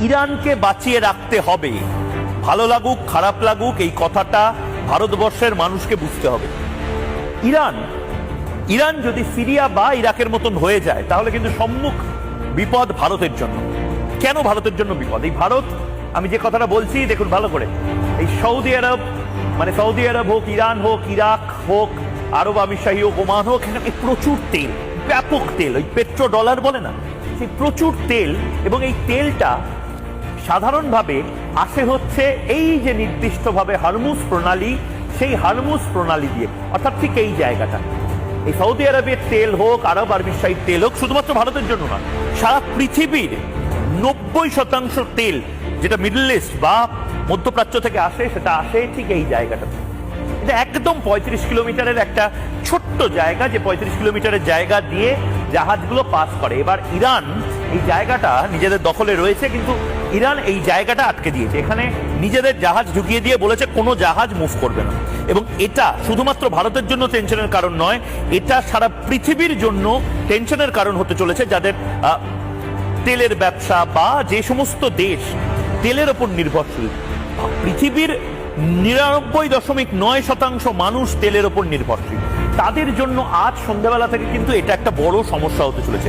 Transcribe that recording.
ইরানকে বাঁচিয়ে রাখতে হবে। ভালো লাগুক খারাপ লাগুক, এই কথাটা ভারতবর্ষের মানুষকে বুঝতে হবে। ইরান যদি সিরিয়া বা ইরাকের মতন হয়ে যায় তাহলে কিন্তু সম্মুখ বিপদ ভারতের জন্য। কেন ভারতের জন্য বিপদ? এই ভারত, আমি যে কথাটা বলছি দেখুন ভালো করে, এই সৌদি আরব, মানে সৌদি আরব হোক, ইরান হোক, ইরাক হোক, আরব আমিরশাহী হোক, ওমান হোক, এখানে প্রচুর তেল, ব্যাপক তেল, ওই পেট্রো ডলার বলে না, সেই প্রচুর তেল। এবং এই তেলটা সাধারণভাবে আসে হচ্ছে এই যে নির্দিষ্টভাবে হরমুজ প্রণালী, সেই হরমুজ প্রণালী দিয়ে, অর্থাৎ ঠিক এই জায়গাটা। এই সৌদি আরবের তেল হোক, আরব আমিরশাহীর তেল হোক, শুধুমাত্র ভারতের জন্য না, সারা পৃথিবীর 90% তেল যেটা মিডল ইস্ট বা মধ্যপ্রাচ্য থেকে আসে, সেটা আসে ঠিক এই জায়গাটাতে। এটা একদম 35 কিলোমিটারের একটা ছোট্ট জায়গা, যে 35 কিলোমিটারের জায়গা দিয়ে জাহাজগুলো পাস করে। এবার ইরান এই জায়গাটা নিজেদের দখলে রয়েছে, কিন্তু ইরান এই জায়গাটা আটকে দিয়েছে, এখানে নিজেদের জাহাজ ঢুকিয়ে দিয়ে বলেছে কোনো জাহাজ মুভ করবে না। এবং এটা শুধুমাত্র ভারতের জন্য টেনশনের কারণ নয়, এটা সারা পৃথিবীর জন্য টেনশনের কারণ হতে চলেছে, যাদের তেলের ব্যবসা বা যে সমস্ত দেশ তেলের ওপর নির্ভরশীল। পৃথিবীর 99.9% মানুষ তেলের ওপর নির্ভরশীল। তাদের জন্য আজ সন্ধ্যাবেলা থেকে কিন্তু এটা একটা বড় সমস্যা হতে চলেছে।